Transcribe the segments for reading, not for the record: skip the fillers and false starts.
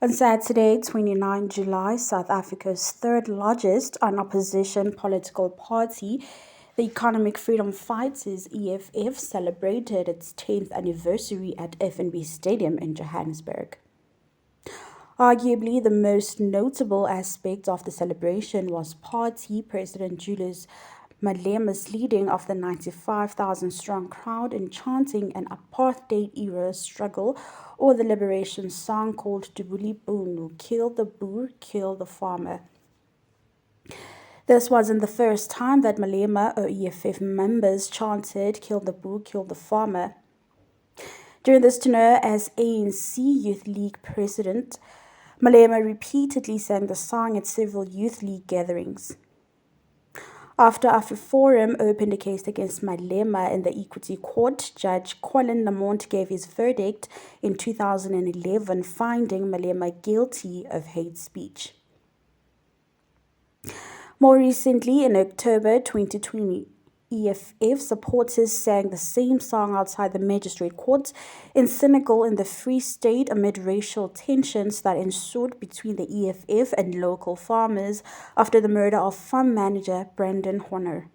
On Saturday, 29 July, South Africa's third largest non-opposition political party, the Economic Freedom Fighters EFF, celebrated its 10th anniversary at FNB Stadium in Johannesburg. Arguably, the most notable aspect of the celebration was party President Julius Malema's leading of the 95,000-strong crowd in chanting an apartheid-era struggle or the liberation song called Dubuli Bunu, Kill the Boer, Kill the Farmer. This wasn't the first time that Malema or EFF members chanted Kill the Boer, Kill the Farmer. During this tenure as ANC Youth League president, Malema repeatedly sang the song at several Youth League gatherings. After AfriForum opened a case against Malema in the Equity Court, Judge Colin Lamont gave his verdict in 2011, finding Malema guilty of hate speech. More recently, in October 2020, EFF supporters sang the same song outside the magistrate court in Senegal in the Free State amid racial tensions that ensued between the EFF and local farmers after the murder of farm manager Brandon Horner.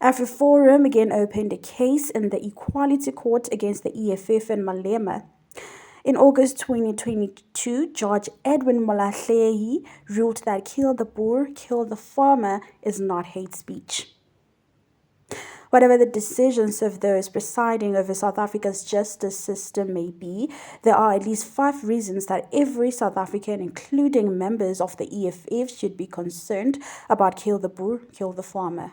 AfriForum again opened a case in the Equality Court against the EFF and Malema. In August 2022, Judge Edwin Molahlehi ruled that kill the boer, kill the farmer is not hate speech. Whatever the decisions of those presiding over South Africa's justice system may be, there are at least 5 reasons that every South African, including members of the EFF, should be concerned about kill the boer, kill the farmer.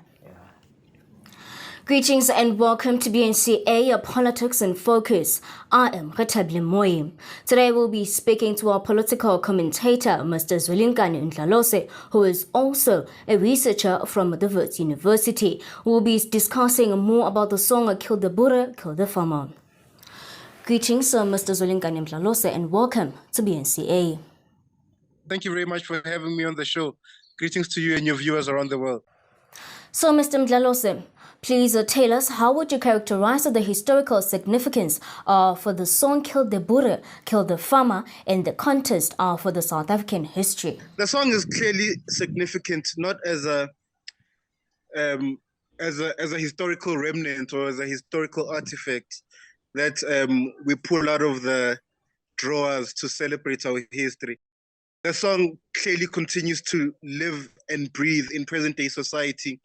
Greetings and welcome to BNCA Politics in Focus. I am Rethabile Mooi. Today we'll be speaking to our political commentator, Mr. Zwelenkani Mdlalose, who is also a researcher from the Wits University. We'll be discussing more about the song Kill the Boer, Kill the Farmer. Greetings, Mr. Zwelenkani Mdlalose, and welcome to BNCA. Thank you very much for having me on the show. Greetings to you and your viewers around the world. So, Mr. Mdlalose, please tell us, how would you characterize the historical significance for the song Kill the Boer, Kill the Farmer in the context for the South African history? The song is clearly significant, not as a historical remnant or as a historical artifact that we pull out of the drawers to celebrate our history. The song clearly continues to live and breathe in present-day society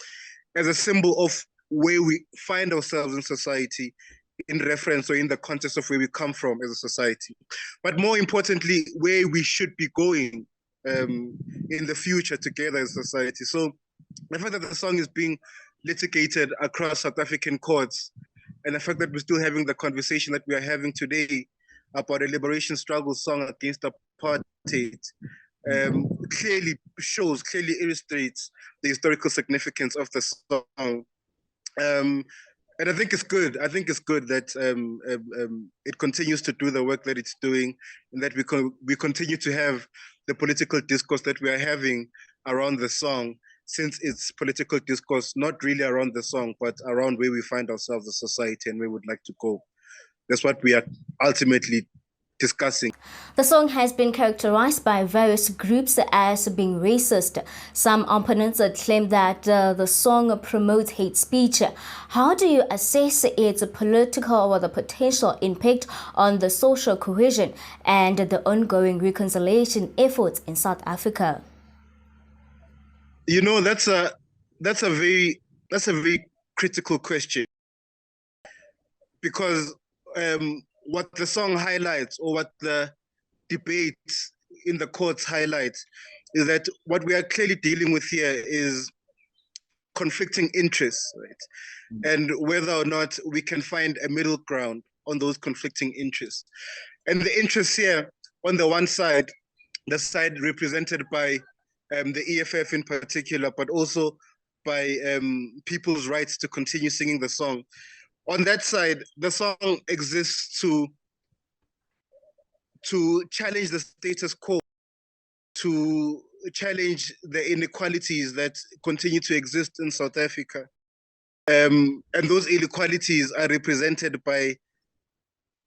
as a symbol of where we find ourselves in society in reference or in the context of where we come from as a society. But more importantly, where we should be going in the future together as a society. So the fact that the song is being litigated across South African courts and the fact that we're still having the conversation that we are having today about a liberation struggle song against apartheid clearly illustrates the historical significance of the song. And I think it's good. I think it's good that it continues to do the work that it's doing, and that we continue to have the political discourse that we are having around the song, since it's political discourse not really around the song, but around where we find ourselves as a society and where we'd like to go. That's what we are ultimately discussing. The song has been characterized by various groups as being racist. Some opponents claim that the song promotes hate speech. How do you assess its political or the potential impact on the social cohesion and the ongoing reconciliation efforts in South Africa? You know, that's a very critical question, because what the song highlights, or what the debates in the courts highlight, is that what we are clearly dealing with here is conflicting interests, right? And whether or not we can find a middle ground on those conflicting interests. And the interests here, on the one side, the side represented by the EFF in particular, but also by people's rights to continue singing the song. On that side, the song exists to challenge the status quo, to challenge the inequalities that continue to exist in South Africa. And those inequalities are represented by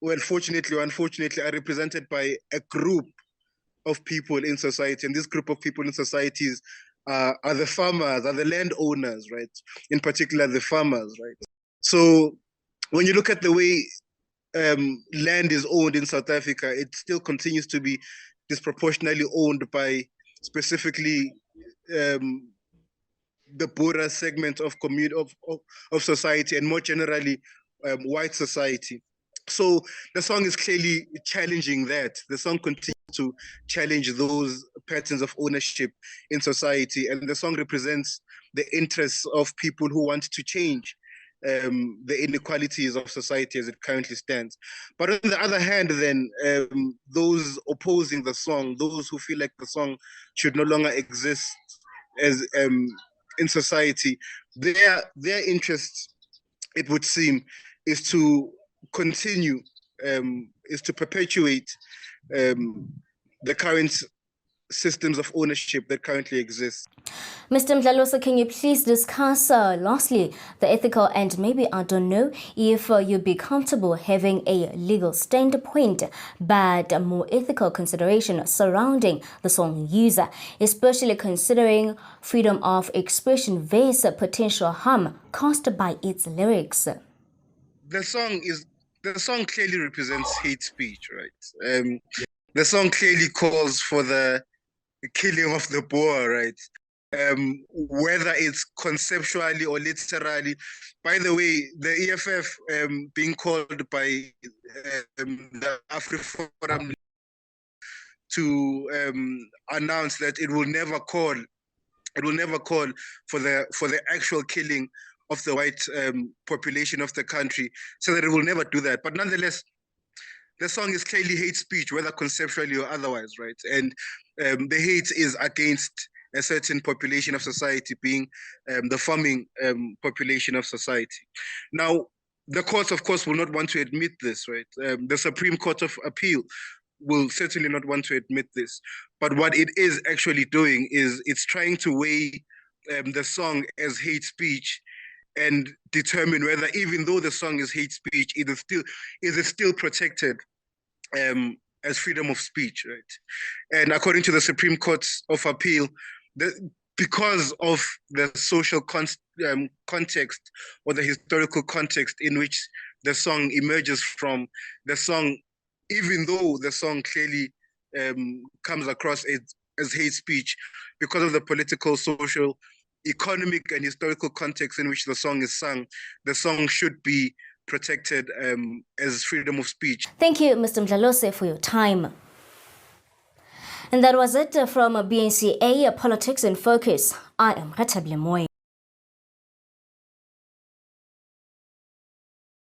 well, fortunately or unfortunately, are represented by a group of people in society. And this group of people in societies are the farmers, are the landowners, right? In particular, the farmers, right? So when you look at the way land is owned in South Africa, it still continues to be disproportionately owned by specifically the boer segment of society, and more generally white society. So the song is clearly challenging that. The song continues to challenge those patterns of ownership in society, and the song represents the interests of people who want to change the inequalities of society as it currently stands. But on the other hand, then those opposing the song, those who feel like the song should no longer exist as in society, their interest, it would seem, is to continue, is to perpetuate the current systems of ownership that currently exist. Mr. Mdlalose, can you please discuss, lastly, the ethical and maybe, I don't know, if you'd be comfortable having a legal standpoint, but more ethical consideration surrounding the song user, especially considering freedom of expression versus potential harm caused by its lyrics? The song clearly represents hate speech, right? The song clearly calls for the killing of the boer, right? Whether it's conceptually or literally. By the way, the EFF being called by the AfriForum to announce that it will never call for the actual killing of the white population of the country, so that it will never do that. But nonetheless, the song is clearly hate speech, whether conceptually or otherwise, right? And the hate is against a certain population of society, being the farming population of society. Now, the courts, of course, will not want to admit this, right? The Supreme Court of Appeal will certainly not want to admit this. But what it is actually doing is it's trying to weigh the song as hate speech and determine whether, even though the song is hate speech, is it still protected as freedom of speech, right? And according to the Supreme Court of Appeal, because of the social context or the historical context in which the song emerges from, the song, even though the song clearly comes across as hate speech, because of the political, social, economic, and historical context in which the song is sung, the song should be protected as freedom of speech. Thank you, Mr. Mdlalose, for your time. And that was it from BNCA Politics in Focus. I am Rethabile Mooi.